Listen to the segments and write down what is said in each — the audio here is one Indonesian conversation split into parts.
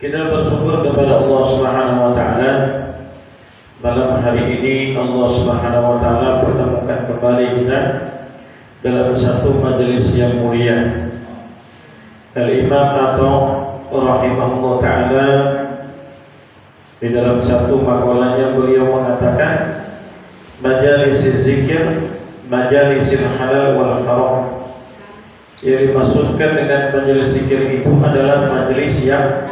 Kita bersyukur kepada Allah Subhanahu wa taala. Malam hari ini Allah Subhanahu wa taala pertemukan kembali kita dalam satu majelis yang mulia. Al-Imam Atha rahimahullah taala di dalam satu makalahnya beliau mengatakan majalis zikir, majalisil halal wal haram. Yang dimaksudkan dengan majelis zikir itu adalah majelis yang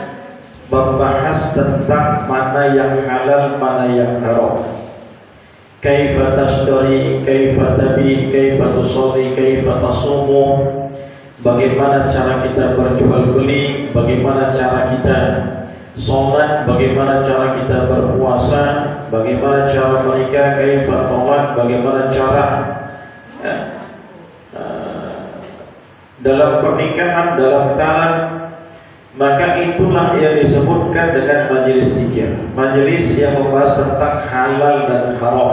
membahas tentang mana yang halal, mana yang haram. Kaifa tashtari, kaifa tabi, kaifa tusalli, kaifa tasumu. Bagaimana cara kita berjual beli, bagaimana cara kita sholat, bagaimana cara kita berpuasa, bagaimana cara menikah, kaifa tolak, bagaimana cara dalam pernikahan, dalam talak. Maka itulah yang disebutkan dengan majelis zikir, majelis yang membahas tentang halal dan haram.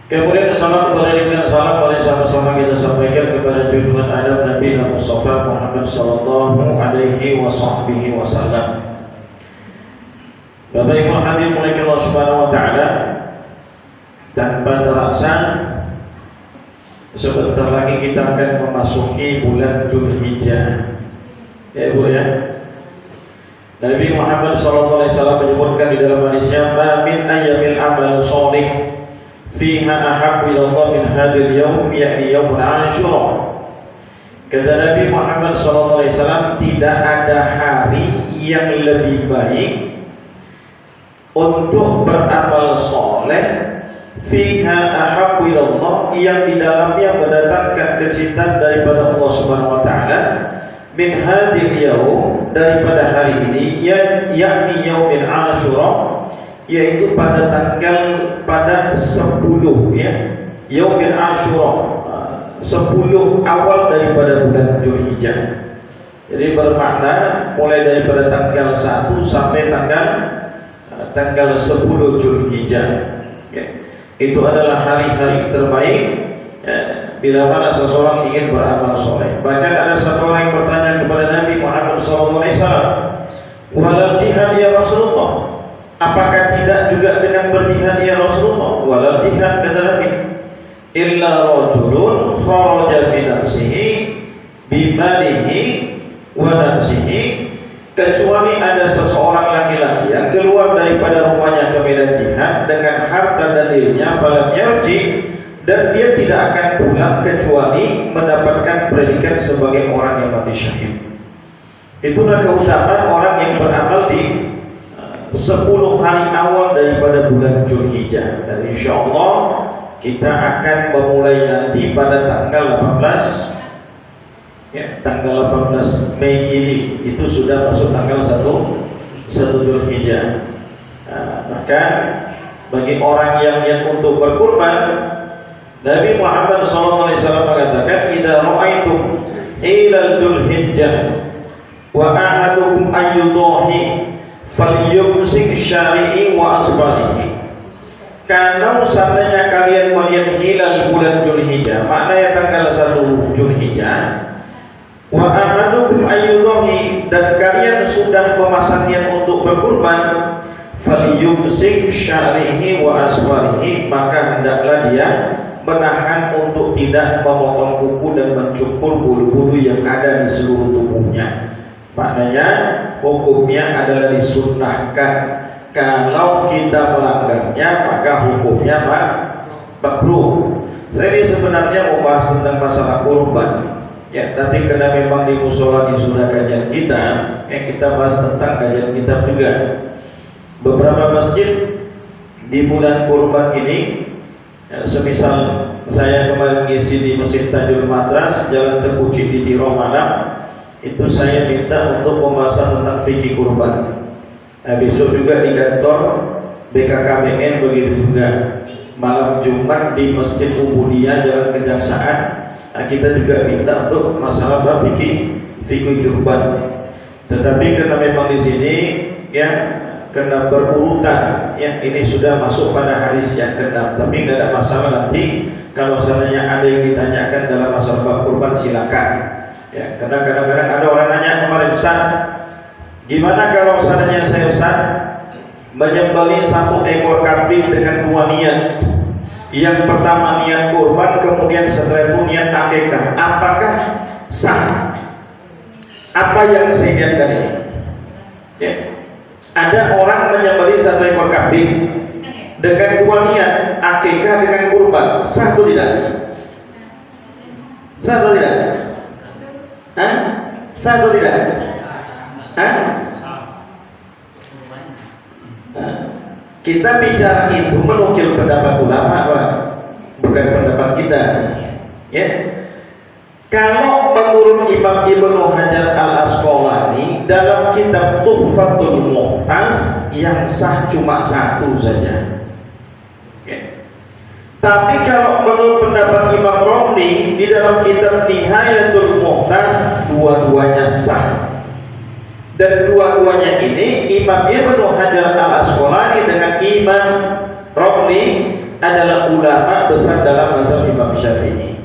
Kemudian salam kepada salam mari sama-sama kita sampaikan kepada junjungan adab Nabi Mustafa Muhammad sallallahu alaihi wasallam. Bapak Ibu hadirin mulai Allah Subhanahu wa taala, tanpa terasa sebentar lagi kita akan memasuki bulan Dzulhijjah. Ya Ibu ya. Nabi Muhammad sallallahu alaihi wasallam menyebutkan di dalam hadisnya, "Ma min ayyamil amal shalih fiha ahabbu ila Allah min hadzal yaum yakni yaumul Asyura." Kata Nabi Muhammad sallallahu alaihi wasallam, tidak ada hari yang lebih baik untuk beramal saleh fiha ahabbu ila Allah, yang di dalamnya mendatangkan kecintaan daripada Allah Subhanahu wa taala, min hadil yaum, daripada hari ini, yakni yaumil Asyura, yaitu pada 10 ya, yaumil Asyura, 10 awal daripada bulan Dzulhijjah. Jadi bermakna mulai daripada tanggal 1 sampai tanggal 10 Dzulhijjah ya. Itu adalah hari-hari terbaik ya, bila mana seseorang ingin beramal soleh. Bahkan ada satu orang yang bertanya kepada Nabi Muhammad SAW, walal jihad ya Rasulullah, apakah tidak juga dengan berjihad ya Rasulullah? Walal jihad, kata Nabi, illa rajulun kharaja bi nafsihi bimalihi wa nafsihi, kecuali ada seseorang laki-laki yang keluar daripada rumahnya ke medan jihad dengan harta dan dirinya, falam yarji, dan dia tidak akan pulang kecuali mendapatkan predikat sebagai orang yang mati syahid. Itulah keutamaan orang yang beramal di 10 hari awal daripada bulan Dzulhijjah. Dan insyaallah kita akan memulai nanti pada tanggal 18 ya, tanggal 18 Mei ini. Itu sudah masuk tanggal 1 Dzulhijjah. Maka bagi orang yang untuk berkurban, Nabi Muhammad SAW mengatakan, "Idza ra'aitum ilal Dzulhijjah wa ahadukum ayyudahi falyumsik syari'i wa asfarihi." Kalau seandainya kalian melihat hilal bulan Dzulhijjah, maknanya tanggal 1 Dzulhijjah, wa ahadukum ayyudahi, dan kalian sudah memasang niat untuk berkurban, falyumsik syari'i wa asfarihi, maka hendaklah dia menahan untuk tidak memotong kuku dan mencukur bulu-bulu yang ada di seluruh tubuhnya. Maknanya hukumnya adalah disunnahkan. Kalau kita melanggarnya maka hukumnya makruh. Saya ini sebenarnya mau bahas tentang masalah kurban ya, tapi karena memang di mushola di sunnah kajian kita ya, kita bahas tentang kajian kitab juga. Beberapa masjid di bulan kurban ini ya, semisal saya kemarin ngisi di Masjid Tajul Madras, Jalan Teguci di Tiro Malam, itu saya minta untuk pembahasan tentang fikih kurban. Nah, besok juga di kantor BKKBN begitu juga. Malam Jumat di Masjid Ubudiyah Jalan Kejaksaan, nah, kita juga minta untuk masalah fikih kurban. Tetapi karena memang di sini ya kena berurutan ya, ini sudah masuk pada hadis yang ke-6, tapi tidak ada masalah. Nanti kalau seandainya ada yang ditanyakan dalam masalah bab kurban silakan ya, karena kadang-kadang ada orang nanya kemarin, Ustaz, Gimana kalau seandainya saya Ustaz menyembelih 1 ekor kambing dengan 2 niat? Yang pertama niat kurban, kemudian setelah itu niat akikah. Apakah sah? Apa yang saya niatkan ini? Ya. Ada orang menyembelih 1 ekor kambing dengan 2 niat, akikah dengan kurban. Sah atau tidak? Sah atau tidak? Hah? Sah atau tidak? Hah? Kita bicara itu menukil pendapat ulama, Pak, bukan pendapat kita. Ya. Kalau menurut Imam Ibnu Hajar Al-Asqalani dalam kitab Tuhfatul Mu'taz, yang sah cuma 1 saja. Ya. Tapi kalau menurut pendapat Imam Romli di dalam kitab Nihayatul Mu'taz, dua-duanya sah. Dan dua-duanya ini Imam Ibnu Hajar Al-Asqalani dengan Imam Romli adalah ulama besar dalam mazhab Imam Syafi'i.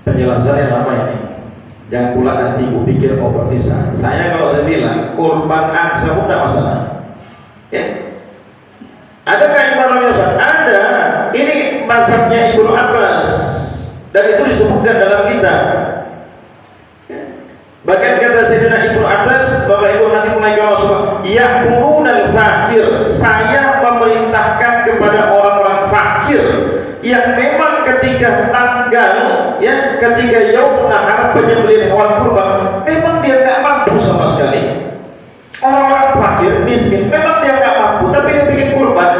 Penjelasan yang lama ini, jangan pula nanti ibu pikir mau berpisah. Saya kalau saya bilang kurban aksa pun tidak masalah. Ya. Adakah ibaratnya Ustaz? Ada. Ini mazhabnya Ibnu Abbas dan itu disebutkan dalam kitab. Bahkan kata Sayyidina Ibnu Abbas, Bapak Ibu hati mulai kalau ya'murun al-fakir, saya memerintahkan kepada orang-orang fakir yang memang ketika tanggal, ya, ketika yaum nahar penyembelihan hewan kurban, memang dia nggak mampu sama sekali. Orang-orang fakir, miskin, memang dia nggak mampu, tapi dia bikin kurban.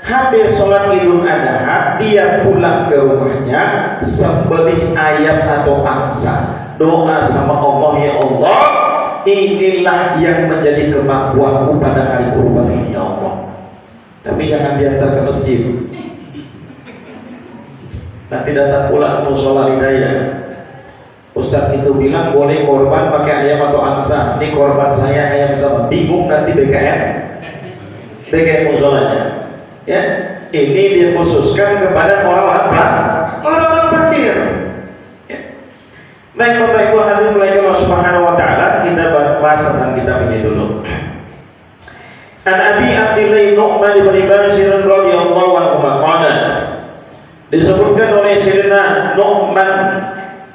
Habis sholat Idul Adha, dia pulang ke rumahnya, sembelih ayam atau angsa, doa sama Allah, ya Allah, inilah yang menjadi kemampuanku pada hari kurban ini, ya Allah. Tapi jangan diantar ke masjid. Nanti datang pula musola Hidayah. Ustaz itu bilang boleh korban pakai ayam atau angsa. Ini korban saya ayam sama. Bingung nanti BKM musolanya. Ya, ini dikhususkan kepada orang-orang fakir. Ya. Baik Bapak Ibu hadirin mulai Allah Subhanahu wa taala, kita bahas tentang kitab ini dulu. An Abi Abdillah Nu'man bin Bashir radhiyallahu anhu qala, disebutkan oleh Sayyidina Nu'man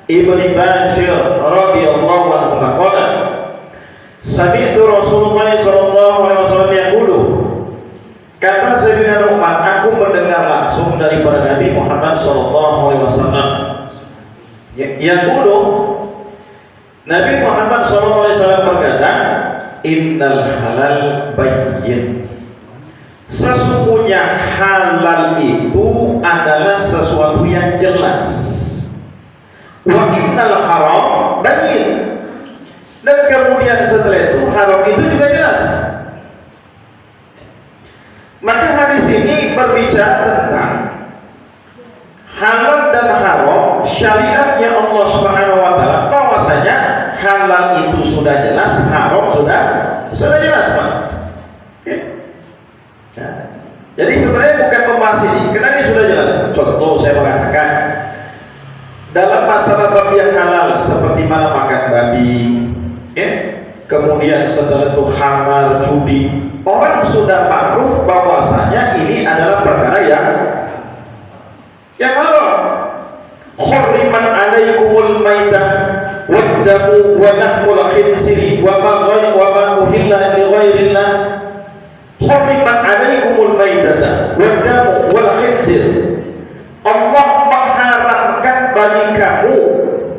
ibn Bashir radhiyallahu anhu qala, sami'tu Rasulullah sallallahu alaihi wasallam yaqulu, kata Sayyidina Nu'man, aku mendengar langsung daripada Nabi Muhammad sallallahu alaihi wasallam. Yaqulu, Nabi Muhammad sallallahu alaihi wasallam berkata, innal halal bayyin, sesungguhnya halal itu adalah sesuatu yang jelas. Wa innal haram bayyin, dan kemudian setelah itu haram itu juga jelas. Maka hadis ini berbicara tentang halal dan haram, syariatnya Allah Subhanahu wa taala, bahwasanya halal itu sudah jelas, haram sudah jelas, Pak. Ya. Jadi sebenarnya bukan membahas ini, karena ini sudah jelas. Contoh saya mengatakan dalam masalah bab yang halal seperti mana makan babi, ya. Kemudian setelah itu khamar, judi, orang sudah makruf bahwasanya ini adalah perkara yang haram. Hurriman alaikumul maitah waddamu wa lahmul khinziri wa ma uhilla li ghairillah. Hurriman alaikumul maitah waddamu wal khinzir, Allah mengharamkan bagi kamu,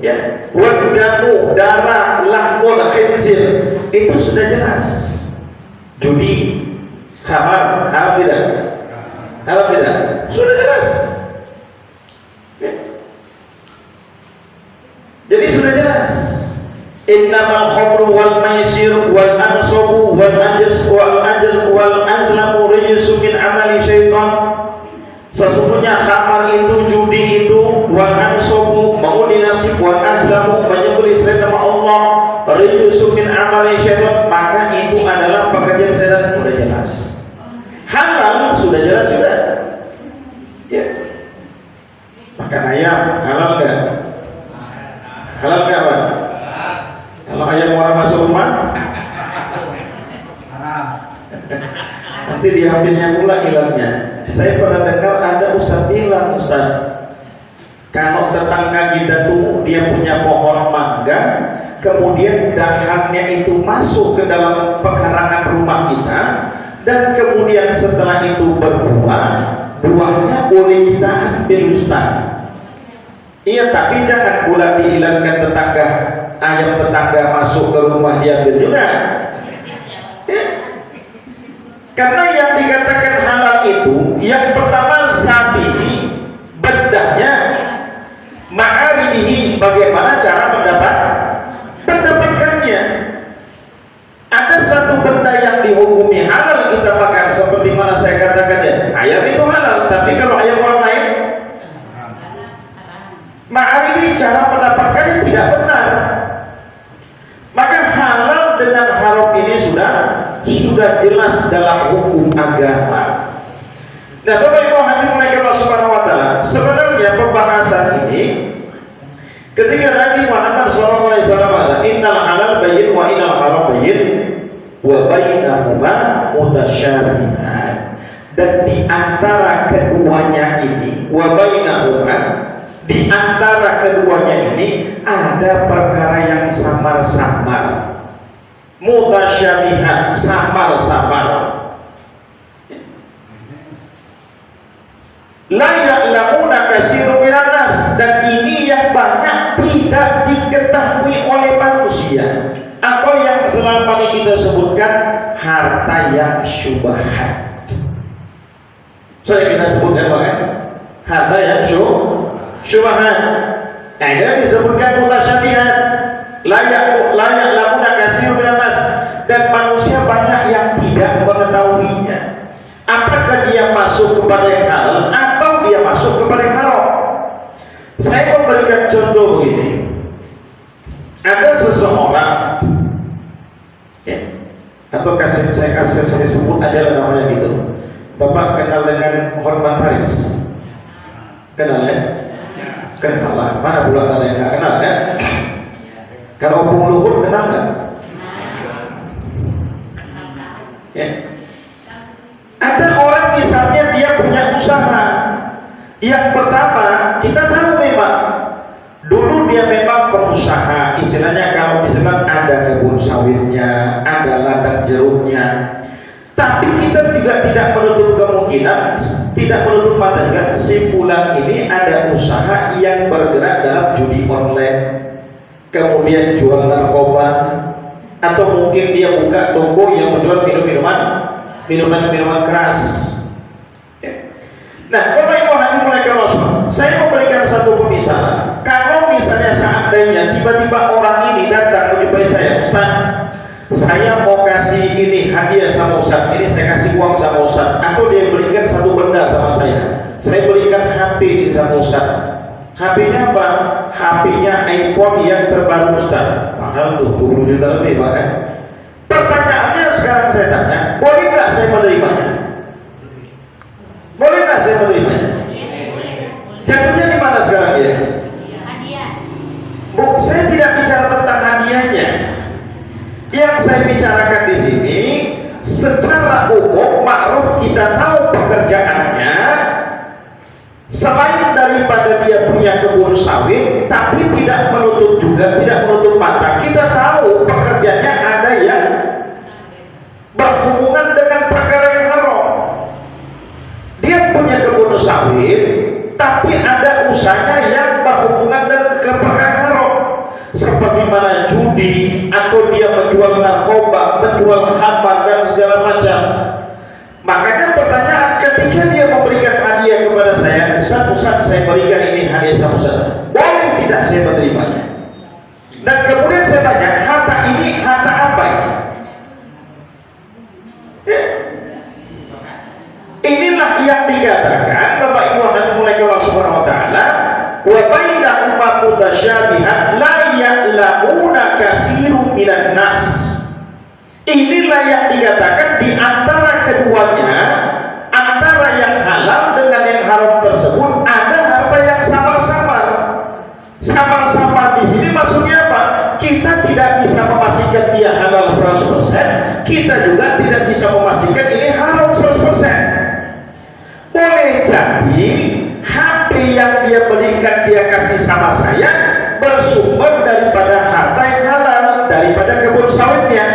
ya, waddamu, darah, lahmul khinzir, itu sudah jelas. Judi, khamar, haram tidak? Haram tidak? Sudah jelas. Ya. Jadi sudah jelas. Innamal khamru wal maisir wal ansabu wal azlamu rijsun min amali syaitan. Sesungguhnya khamar itu, judi itu, wal ansabu, mengundi nasib, wal azlamu, menyembelih selain nama Allah, rijsun min amali syaitan, maka itu adalah pekerjaan setan. Sudah jelas. Halal sudah jelas juga. Ya. Makan ayam halal enggak? Halal enggak, Pak? Kalau ayam orang masuk rumah, nanti diambilnya pula ilangnya. Saya pernah dengar ada ustaz bilang, Ustaz, kalau tetangga kita tuh dia punya pohon mangga, kemudian dahannya itu masuk ke dalam pekarangan rumah kita, dan kemudian setelah itu berbuah, buahnya boleh kita ambil, Ustaz. Iya, tapi jangan pula dihilangkan tetangga, ayam tetangga masuk ke rumah diambil juga. Karena yang dikatakan halal itu, yang pertama sabihi, bedahnya, ma'aridihi, bagaimana cara mendapatkannya. Ada satu benda yang dihukumi halal kita makan, seperti mana saya katakan ya, ayam itu halal, tapi kalau ayam orang lain, ma'aridihi, cara mendapatkannya tidak benar. Maka halal dengan haram ini sudah jelas dalam hukum agama. Nah, Bapak Ibu hadirin Allah Subhanahu wa taala, sebenarnya pembahasan ini ketika Nabi Muhammad SAW mengatakan innal halal bayyin wa innal haram bayyin wa bainahuma mutasyabihan, dan di antara keduanya ini wa bainahuma, di antara keduanya ini ada perkara yang samar-samar, mutasyabihan, samar-samar. La ya'lamuna katsirun minan nas, dan ini yang banyak tidak diketahui oleh manusia, atau yang selama ini kita sebutkan harta yang syubhat. Saya kita sebutkan bahkan harta yang syubhat. Ada disebutkan mutasyabihat, layak ya'lamuna katsirun minan nas, dan manusia banyak yang tidak mengetahuinya. Apakah dia masuk kepada yang halal atau dia masuk kepada yang haram? Saya memberikan contoh begini. Ada seseorang, ya, atau saya sebut aja namanya gitu. Bapak kenal dengan Hotman Paris? Kenal ya? Kenal lah. Mana pula ada yang nggak kenal ya? Kalau Opung Luhut kenal nggak? Ya. Ada orang misalnya dia punya usaha. Yang pertama, kita tahu memang dulu dia memang berusaha, istilahnya kalau misalnya ada kebun sawitnya, ada ladang jeruknya. Tapi kita juga tidak menutup kemungkinan, tidak menutup mata juga, si fulan ini ada usaha yang bergerak dalam judi online, kemudian jual narkoba, atau mungkin dia buka toko yang menjual minuman keras. Nah, Bapak Ibu hadirin Allah, saya memberikan satu pemisalan. Kalau misalnya seandainya tiba-tiba orang ini datang menjumpai saya, Ustaz, saya mau kasih ini hadiah sama Ustaz, ini saya kasih uang sama Ustaz, atau dia berikan satu benda sama saya berikan HP ini sama Ustaz. HP-nya apa? HP-nya iPhone yang terbaru Ustaz, mahal tuh, 20 juta lebih bahkan. Pertanyaannya sekarang saya tanya, boleh nggak saya menerimanya? Boleh nggak saya menerimanya? Jatuhnya di mana sekarang ya? Bu, saya tidak bicara tentang hadiahnya. Yang saya bicarakan di sini, secara umum, ma'ruf kita tahu pekerjaannya. Selain daripada dia punya kebun sawit, tapi tidak menutup juga, tidak menutup mata, kita tahu pekerjaannya ada yang berhubungan dengan perkara yang haram. Dia punya kebun sawit, tapi ada usahanya yang berhubungan dengan perkara haram, seperti mana judi, atau dia menjual narkoba, menjual khamar dan segala macam. Makanya pertanyaan, ketika dia memberikan hadiah kepada saya, Ustaz, saya berikan ini hadiah sama Ustaz, boleh tidak saya menerimanya? Dan kemudian saya tanya, harta ini harta apa ini? Ya. Inilah yang dikatakan Bapak Ibu hadirin Allah Subhanahu wa taala, wa bainahuma mutasyabihat la ya'lamuna katsirun minan nas. Inilah yang dikatakan di antara keduanya, antara yang halal dengan yang haram tersebut ada harta yang samar-samar. Samar-samar di sini maksudnya apa? Kita tidak bisa kita juga tidak bisa memastikan ini haram 100%. Boleh jadi HP yang dia belikan, dia kasih sama saya bersumber daripada harta yang halal, daripada kebun sawitnya.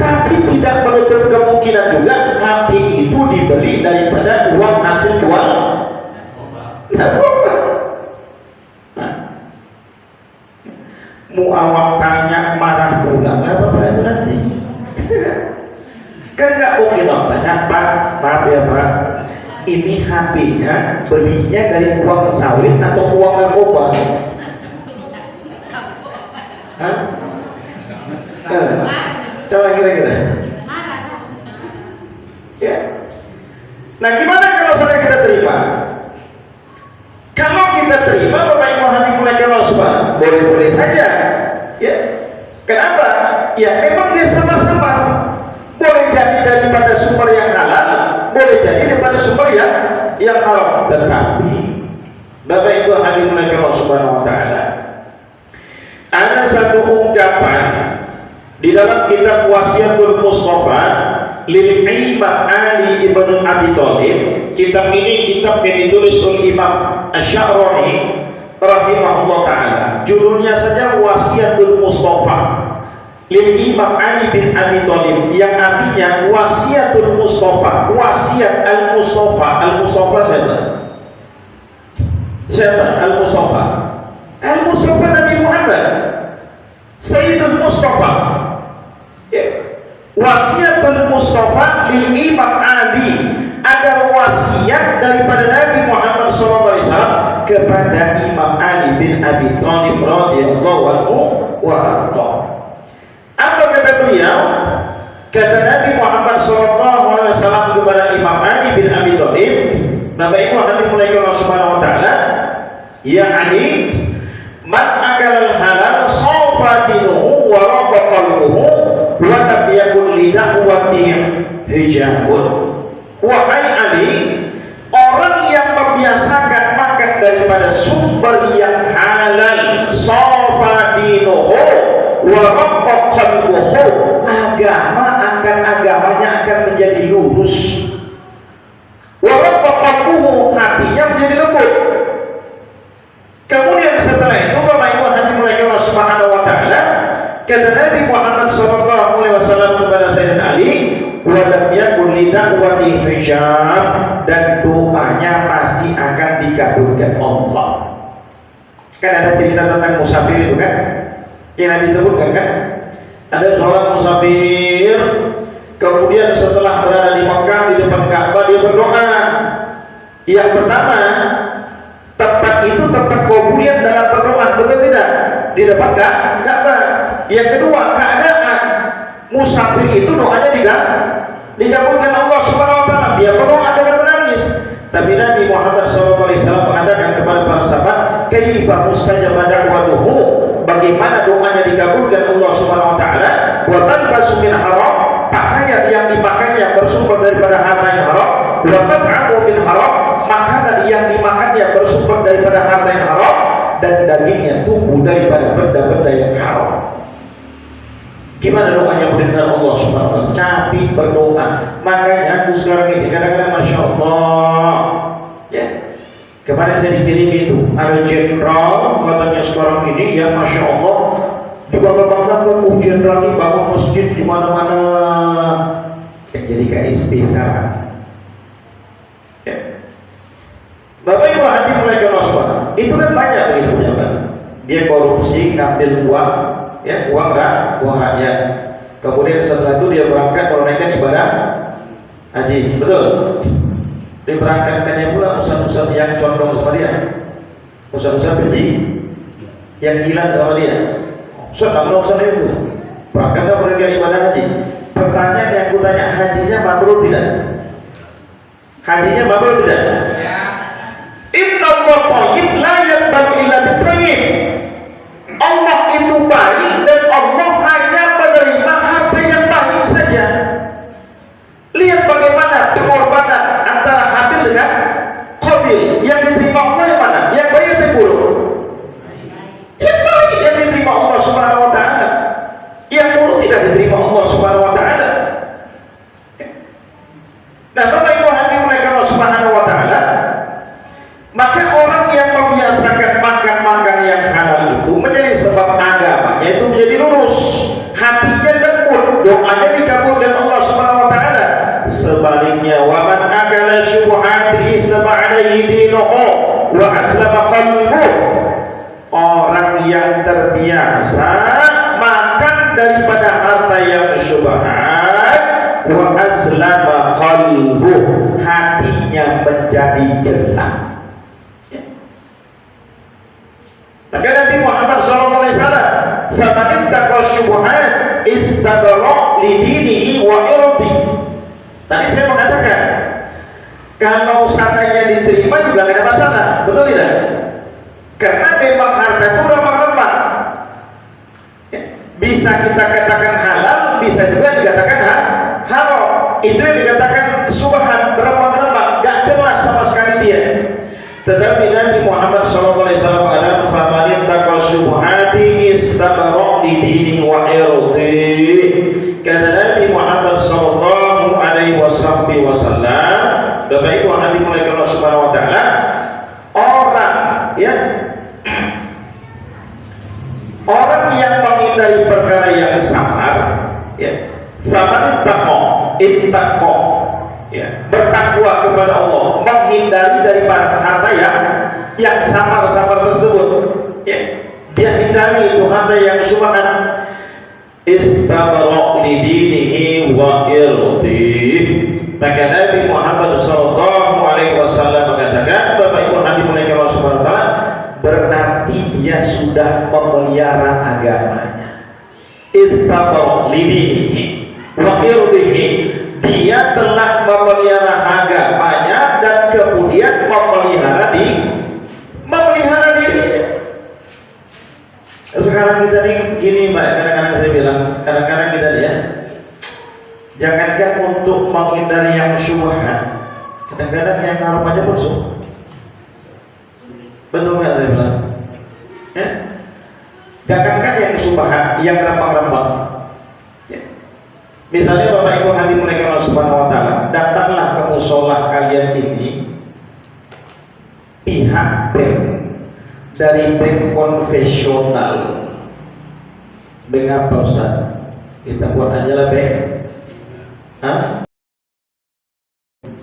Tapi tidak menutup kemungkinan juga HP itu dibeli daripada uang hasil jual narkoba. Mau awak tanya marah pula, apa itu nanti? Kan nggak mungkin dong tanya, Pak, maaf ya Pak, ini HP-nya belinya dari uang sawit atau uang narkoba? Hah? Coba kira-kira. Ya. Nah, gimana kalau sudah kita terima? Kalau kita terima, Bapak Ibu hadirin Allah subhanahu, boleh-boleh saja. Ya. Kenapa? Ya, memang dia samar-samar. Boleh jadi daripada sumber yang halal, boleh jadi daripada sumber yang haram. Tetapi Bapak Ibu hadirin Allah subhanahu wa ta'ala, ada satu ungkapan di dalam kitab Wasiatul Mustafa lil Imam Ali ibn Abi Thalib. Kitab ini kitab yang ditulis oleh Imam Asy-Sya'rani rahimahullah ta'ala. Judulnya saja Wasiatul Mustafa lil Imam Ali bin Abi Thalib, yang artinya Wasiatul Mustafa, wasiat Al-Mustafa. Al-Mustafa siapa? Siapa? Al-Mustafa. Al-Mustafa Nabi Muhammad Sayyidul Mustafa. Wasiatul Mustafa lil Imam Ali, ada wasiat daripada Nabi Muhammad SAW kepada Imam Ali bin Abi Thalib radhiyallahu anhu wa arda. Apa kata beliau? Kata Nabi Muhammad SAW kepada Imam Ali bin Abi Thalib, Bapak Ibu hadirin Allah subhanahu wa ta'ala, ya Ali, man akal halal sawfa dinuhu wa raqa qalbuhu wa lam yakun li da'wati hijabun. Wahai Ali, orang yang membiasakan makan daripada sumber yang halal, sawfa dinuhu wa raqa qalbuhu, agamanya akan menjadi lurus. Wa raqa qalbuhu, hatinya menjadi lembut. Kemudian setelah itu Bapak Ibu hadirin Allah subhanahu wa ta'ala, kata Nabi Muhammad SAW kepada Sayyidina Ali, wa lam yakun li da'wati hijab, dan doanya pasti akan dikabulkan Allah. Kan ada cerita tentang musafir itu kan, yang Nabi sebutkan kan, ada seorang musafir, kemudian setelah berada di Makkah di depan Ka'bah, dia berdoa. Yang pertama, tempat itu tempat kuburan dalam berdoa, betul tidak? Di depan Ka'bah. Yang kedua, keadaan musafir itu doanya dikabulkan Allah Subhanahu wa taala. Dia berdoa dengan menangis. Tapi Nabi Muhammad SAW mengatakan kepada para sahabat, "Kaifa mustajaba da'watuhu?" Bagaimana doanya dikabulkan Allah Subhanahu wa taala? Wa talbasu min haram, pakaian yang dipakainya bersumber daripada harta yang haram. Wa mat'amu min haram, makanan yang dimakannya bersumber daripada harta yang haram, dan dagingnya tumbuh daripada benda-benda yang haram. Gimana doanya mendengar Allah Subhanahu wa taala? Capek berdoa. Makanya aku sekarang ini kadang-kadang Masya Allah, ya, kemarin saya dikirim itu ada jenderal katanya sekarang ini, ya Masya Allah, dibangga-banggakan jenderal ini bangun masjid di mana-mana, yang jadi KSP sekarang. Ya. Bapak Ibu hadirin Allah subhanahu, itu kan banyak begitu pejabat. Dia korupsi, ngambil uang, ya, uang rakyat. Kemudian setelah itu dia berangkat menunaikan ibadah haji, betul? Dia berangkatkannya pula ustaz-ustaz yang condong sama dia, ustaz-ustaz haji yang gila sama dia. Ustaz, kalau ustaz itu berangkatnya menunaikan ibadah haji. Pertanyaan yang aku tanya, hajinya mabrur tidak? Hajinya mabrur tidak? Inna Allah thayyib la yaqbalu illa bit-thayyib. Allah itu baik dan Allah hanya menerima harta yang baik saja. Lihat bagaimana pengorbanan antara Habil dengan Qabil. Yang diterima Allah yang mana? Yang baik atau buruk? Yang baik yang diterima Allah Subhanahu wa taala. Yang buruk tidak diterima Allah Subhanahu wa taala. terbiasa makan daripada harta yang syubhat, wa aslama qalbuh, hatinya menjadi gelap. Ya. Maka Nabi Muhammad SAW, faman ittaqa syubhat istabra li dinihi wa irdi. Tadi saya mengatakan, kalau seandainya diterima juga tidak ada masalah, betul tidak? Karena memang harta itu remah-remah. Ya. Bisa kita katakan halal, bisa juga dikatakan haram. Itu yang dikatakan subhan, remah-remah, gak jelas sama sekali dia. Tetapi Nabi Muhammad SAW mengatakan, faman ittaqa syubhati istabra li dinihi wa irdi. Kata Nabi Muhammad SAW, Bapak Ibu yang dimulai Allah Subhanahu Wa Taala, orang ya, orang yang menghindari perkara yang samar, ya, faman ittaqa, ya, bertakwa kepada Allah, menghindari dari harta yang samar-samar tersebut, ya, dia hindari itu harta yang syubhat, istabra li dinihi wa irdi. Maka Nabi Muhammad SAW mengatakan, Bapak Ibu nanti mulai Allah Subhanahu Wa Taala, berarti dia sudah memelihara agamanya. Istabra li dinihi wa irdihi, dia telah memelihara agamanya dan kemudian memelihara dirinya. Sekarang kita nih gini Mbak, kadang-kadang saya bilang, kadang-kadang kita lihat, jangankan untuk menghindari yang syubhat, kadang-kadang yang haram aja musuh. Betul nggak saya bilang? Ya? Jangankan yang syubhat, yang rembang-rembang. Ya. Misalnya Bapak Ibu hadirin Allah Subhanahu Wa Taala, datanglah ke musola kalian ini pihak bank dari bank konvensional. Bank apa Ustaz? Kita buat aja lah bank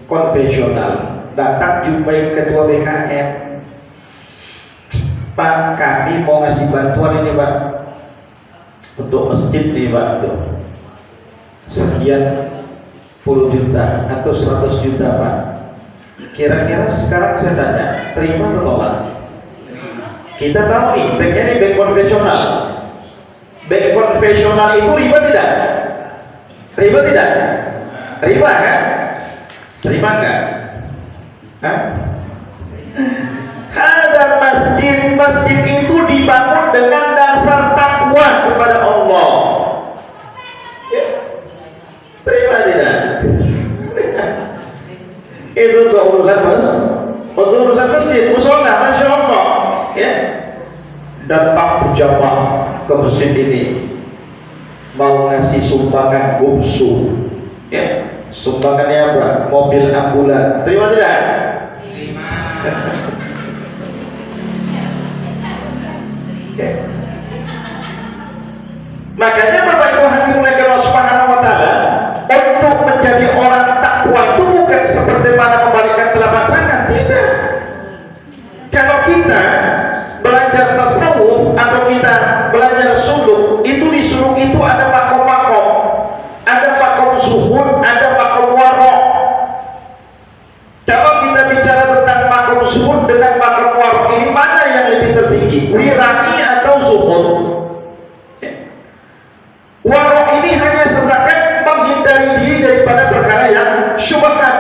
konvensional. Datang jumpai ketua BKN, Pak, kami mau ngasih bantuan ini Pak untuk masjid nih Pak, tuh sekian puluh juta atau 100 juta Pak. Kira-kira sekarang saya tanya, terima atau tolak? Kita tahu nih, banknya ini bank konvensional. Bank konvensional itu riba tidak? Riba tidak? Riba kan? Riba enggak? Ada masjid itu dibangun dengan dasar takwa kepada Allah. Ya. Terima tidak? Itu untuk urusan untuk urusan masjid, musola, masya Allah. Ya, datang berjamaah ke masjid ini mau ngasih sumbangan gumsu, ya, sumbangannya apa? Mobil ambulan. Terima tidak? Terima. Ya. Makanya Bapak Ibu hadirin Allah Subhanahu Wa Taala, untuk menjadi orang takwa itu bukan seperti mana membalikan telapak tangan, tidak. Kalau kita belajar tasawuf atau kita belajar suluk, itu di suluk itu ada makom-makom, ada makom zuhud, ada makom warok. Kalau kita bicara tentang makom zuhud dengan makom warok, ini mana yang lebih tertinggi, wirani atau zuhud? Warok ini hanya sebagai menghindari diri daripada perkara yang syubhat,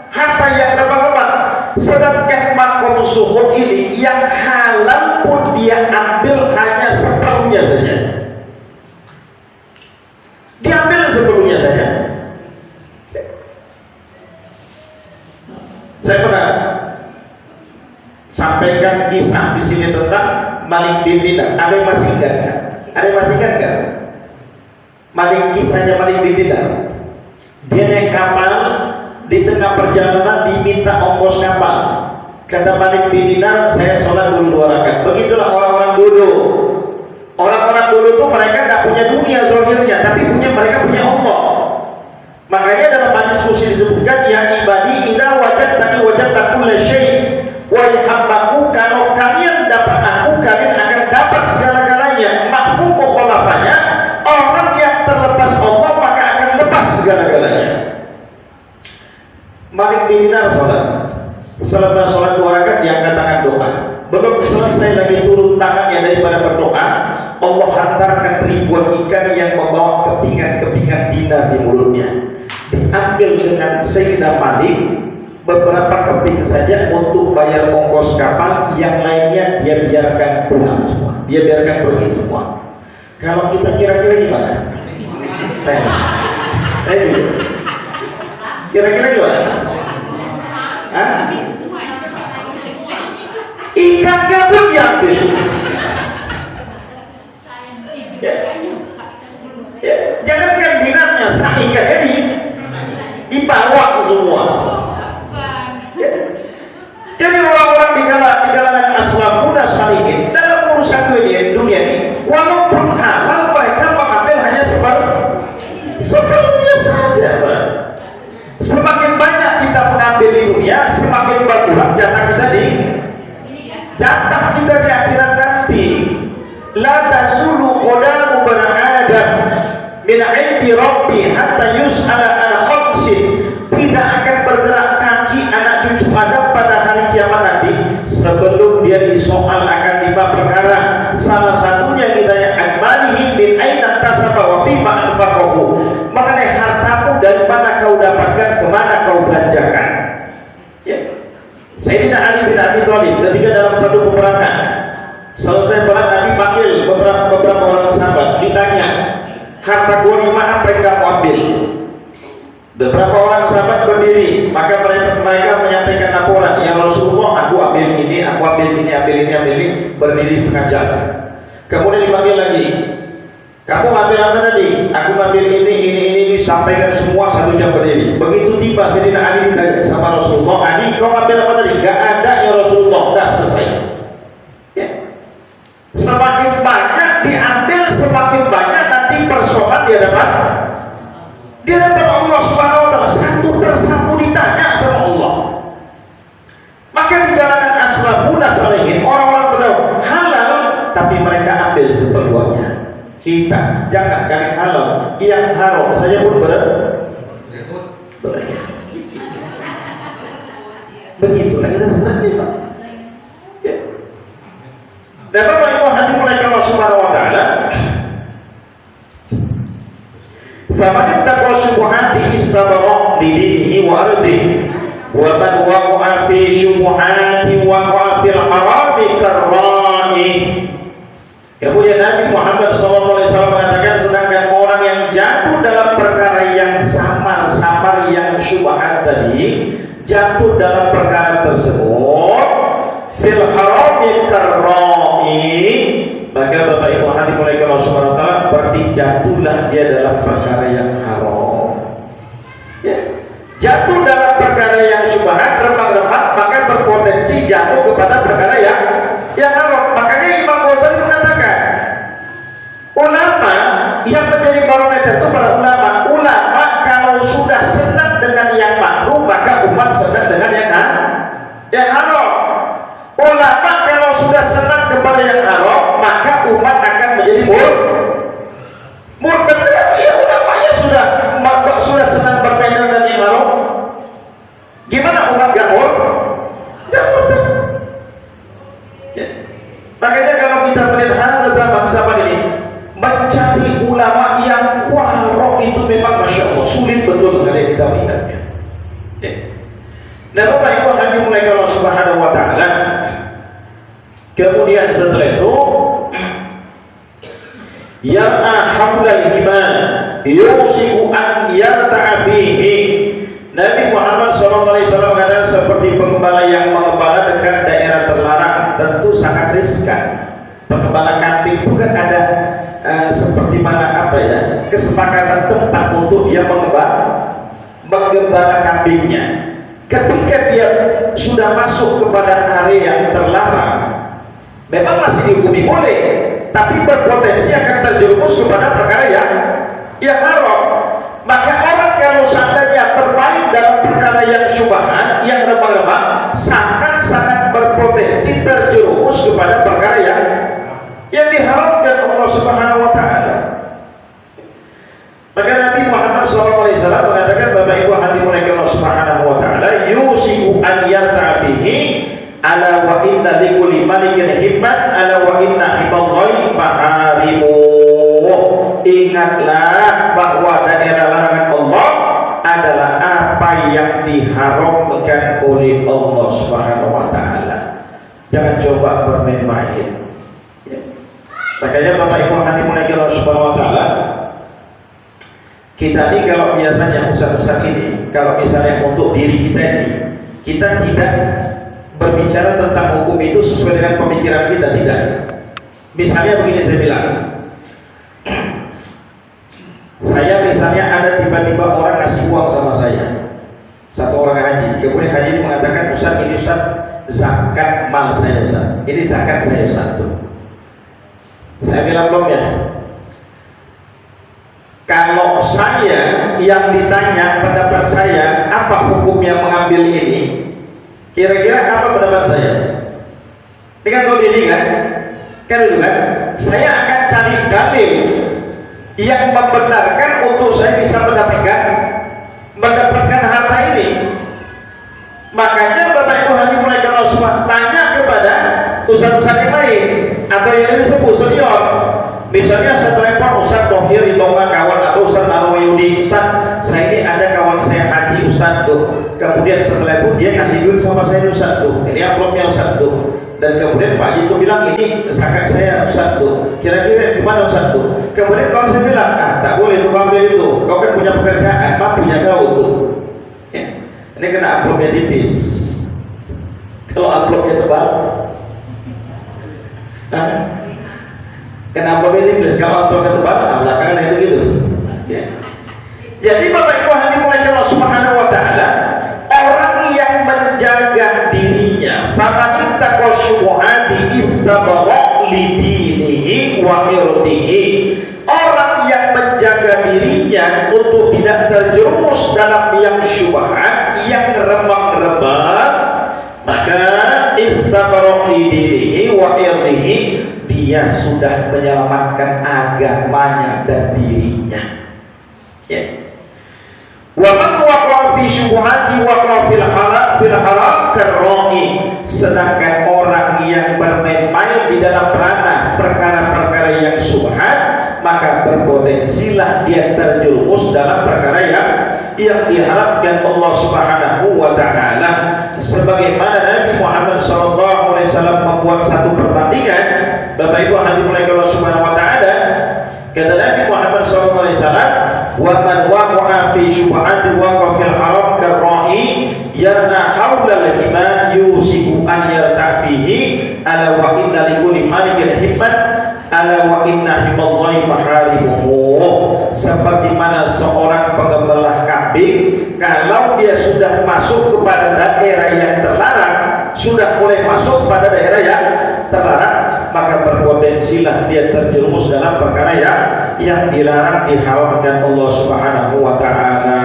harta yang remah-remah. Sedangkan makom zuhud ini yang halal pun dia ambil hanya separuhnya saja. Diambil separuhnya saja. Saya pernah sampaikan kisah di sini tentang maling bin Dinar. Ada yang masih ingat kan? Ada yang masih ingat kan? Maling kisahnya maling bin Dinar. Dia naik kapal, di tengah perjalanan diminta ongkos kapal. Kata Malik bin Dinar, saya sholat dulu 2 rakaat. Begitulah orang-orang dulu. Orang-orang dulu tuh mereka nggak punya dunia zahirnya, tapi mereka punya Allah. Makanya dalam hadis Qudsi disebutkan, ya ibadi idza wajadtani wajadta kulla syai'. Wahai hambaku, kalau kalian dapat aku, kalian akan dapat segala-galanya. Malik bin Dinar sholat. Selama sholat 2 rakaat diangkat tangan doa. Belum selesai lagi turun tangannya daripada berdoa, Allah hantarkan ribuan ikan yang membawa kepingan-kepingan dinar di mulutnya. Diambil dengan Sayyidina Malik beberapa keping saja untuk bayar ongkos kapal, yang lainnya dia biarkan pulang semua, dia biarkan pergi semua. Kalau kita kira-kira gimana? Kira-kira gimana? Hah? Ikannya pun diambil. Ya, jangankan dinarnya, sah ikannya dibawa semua. Ya. Jadi orang-orang di kalangan aslafuna salihin dalam urusan dunia ini, walaupun halal, mereka mengambil hanya seperlunya saja, Pak. Semakin banyak kita mengambil di dunia, semakin berkurang jatah kita di akhirat nanti. La tasulu qadamu bani Adam min 'indi rabbi hatta yus'ala an khamsin. Tidak akan bergerak kaki anak cucu Adam pada hari kiamat nanti sebelum dia disoal akan 5 perkara. Salah satunya ditanya an malihi min aina kasaba wa fima anfaqahu. Mengenai hartamu, dari mana kau dapatkan, kemana kau belanjakan. Ya. Sayyidina Ali bin Abi Thalib ketika dalam satu peperangan, selesai perang, Nabi panggil beberapa orang sahabat, ditanya, harta gua 5 apa yang kamu ambil? Beberapa orang sahabat berdiri, maka mereka menyampaikan laporan, ya Rasulullah, aku ambil ini, ambil ini, berdiri setengah jam. Kemudian dipanggil lagi, kamu ambil apa tadi? Aku ambil ini, sampaikan semua 1 jam berdiri. Begitu tiba Sayyidina Ali ditanya sama Rasulullah, Ali kau ambil apa tadi? Gak ada ya Rasulullah, udah selesai. Ya. Semakin banyak diambil, semakin banyak nanti persoalan dia dapat Allah Subhanahu wa taala, satu persatu ditanya sama Allah. Maka di kalangan aslafuna salihin, orang-orang terdahulu halal tapi mereka ambil seperlunya. Kita jangan kali halal, yang haram saja pun berekor. Begitulah kita nanti, Pak. Ya. Dan Bapak Ibu hadirin Allah Subhanahu wa taala, faman ittaqa syubhati istabara li dinihi wa ardihi wa man waqa'a fi syubhati waqa'a fil harami karra'i. Kemudian Nabi Muhammad SAW mengatakan, sedangkan orang yang jatuh dalam perkara yang samar-samar, yang syubhat tadi, jatuh dalam perkara tersebut, fil harami karra'i, maka Bapak Ibu hadirin mulai Allah Subhanahu wa taala, berarti jatuhlah dia dalam perkara yang haram. Ya. Jatuh dalam perkara yang syubhat, remah-remah, maka berpotensi jatuh kepada perkara yang haram. Makanya Imam Ghazali mengatakan, ulama yang menjadi barometer itu para ulama. Ulama kalau sudah senang dengan yang makruh, maka umat senang dengan yang haram. Ulama kalau sudah senang kepada yang haram, maka umat akan menjadi murtad. Ya ulamanya sudah senang bermain dengan yang haram, gimana umat gak murtad? Ya. Makanya kalau kita melihat hal zaman ini, mencari ulama yang warok itu memang Masya Allah sulit betul kalau kita lihatnya. Ya. Dan Bapak Ibu hadirin mulai Allah Subhanahu wa taala. Kemudian setelah itu, yar'a hablal iman yusiku an yarta'a fihi. Nabi Muhammad SAW mengatakan, seperti pengembala yang mengembala dekat daerah terlarang, tentu sangat riskan. Pengembala kambing itu kan ada seperti mana kesepakatan tempat untuk dia menggembala kambingnya. Ketika dia sudah masuk kepada area yang terlarang, memang masih dihukumi boleh, tapi berpotensi akan terjerumus kepada perkara yang haram. Maka orang kalau seandainya bermain dalam perkara yang syubhat, yang remah-remah, sangat berpotensi terjerumus kepada perkara yang diharamkan Allah Subhanahu wa taala. Maka Nabi Muhammad SAW mengatakan, Bapak Ibu hadirin Allah Subhanahu wa taala, ingatlah bahwa daerah larangan Allah adalah apa yang diharamkan oleh Allah Subhanahu wa taala. Jangan coba bermain-main. Ya. Makanya Bapak Ibu hadirin Allah Subhanahu wa taala, kita ini kalau biasanya ustaz-ustaz ini, kalau misalnya untuk diri kita ini, kita tidak berbicara tentang hukum itu sesuai dengan pemikiran kita, tidak. Misalnya begini saya bilang, saya misalnya ada tiba-tiba orang kasih uang sama saya, satu orang haji, kemudian haji ini mengatakan, Ustaz ini Ustaz zakat mal saya Ustaz, ini zakat saya Ustaz tuh. Saya bilang belum ya. Kalau saya yang ditanya pendapat saya apa hukumnya mengambil ini, kira-kira apa pendapat saya? Ini kan tahu diri kan? Kan itu kan? Saya akan cari dalil yang membenarkan untuk saya bisa mendapatkan harta ini. Makanya Bapak Ibu hadirin mulai kalau semua tanya kepada ustaz-ustaz yang lain atau yang disebut senior. Misalnya saya telepon Ustaz Tohir di Tonga kawan atau Ustaz Arwayudi, Ustaz saya ini ada kawan saya haji Ustaz tuh. Kemudian setelah itu dia kasih duit sama saya Ustaz tuh. Ini amplopnya Ustaz tuh. Dan kemudian Pak Haji itu bilang ini zakat saya Ustaz tuh. Kira-kira gimana Ustaz tuh? Kemudian kalau saya bilang, tak boleh tuh ambil itu. Kau kan punya pekerjaan, punya kau tuh. Ya. Ini kena amplopnya tipis. Kalau amplopnya tebal, kena amplopnya tipis. Kalau amplopnya tebal, belakangan itu gitu. Ya. Jadi Bapak Ibu hadirin Allah Subhanahu wa taala, orang yang menjaga dirinya, faman ittaqa syubhati istabara li dinihi wa irdihi. Orang yang menjaga dirinya untuk tidak terjerumus dalam yang syubhat, yang remang-remang, maka istabara li dinihi wa irdihi, dia sudah menyelamatkan agamanya dan dirinya. Ya. Wa man waqa'a fi syubhati waqa'a fil haram karra'i. Sedangkan orang yang bermain-main di dalam ranah perkara-perkara yang syubhat, maka berpotensilah dia terjerumus dalam perkara yang diharapkan Allah Subhanahu wa taala. Sebagaimana Nabi Muhammad sallallahu alaihi wasallam membuat satu perbandingan, Bapak Ibu hadirin Allah Subhanahu wa taala, kata Nabi Muhammad sallallahu alaihi wasallam, wa man waqa'a fi syubhati waqa'a fil haram karra'i yarna haula al-hima yusiku an yartafihi ala wa inna likulli malikin himmat ala wa inna himallahi maharimuhu. Seperti mana seorang pengembala kambing, kalau dia sudah masuk kepada daerah yang terlarang, sudah mulai masuk pada daerah yang terlarang, maka berpotensilah dia terjerumus dalam perkara yang dilarang, diharamkan Allah Subhanahu wa taala.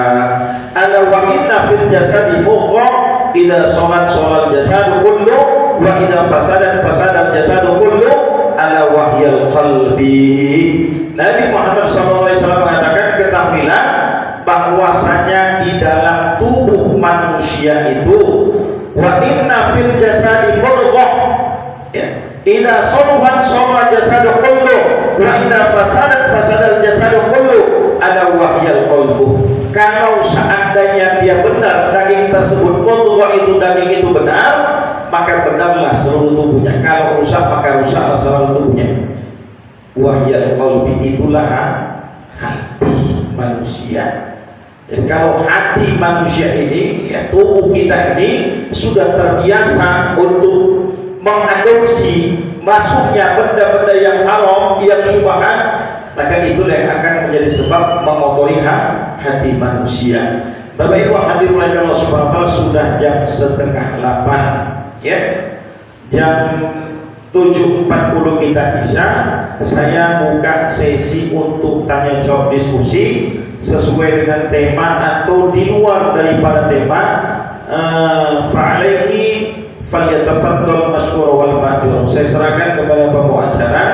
Ala wa inna fil jasadi mudghah idza salat jasadu kullu wa idza fasada jasadu kullu ala wahyal qalbi. Nabi Muhammad SAW mengatakan, ketahuilah bahwasanya di dalam tubuh manusia itu, wa inna fil jasadi mudghah, ya, idza saluha jasadu kullu wa idza fasada jasadu kullu ala wahyal qalbu. Kalau seandainya dia benar, daging tersebut mudghah itu, daging itu benar, maka benarlah seluruh tubuhnya. Kalau rusak, maka rusaklah seluruh tubuhnya. Wahyal qalbi, itulah hati manusia. Dan kalau hati manusia ini, ya, tubuh kita ini sudah terbiasa untuk mengadopsi masuknya benda-benda yang haram, yang syubhat, maka itulah yang akan menjadi sebab mengotori hati manusia. Bapak Ibu hadirin Allah Subhanahu wa taala, sudah jam 7:30, ya. Jam 7.40 kita isya. Saya buka sesi untuk tanya jawab diskusi sesuai dengan tema atau di luar daripada tema. Fa'alaihi falyatafaddal masykur wal ma'jur. Saya serahkan kepada pembawa acara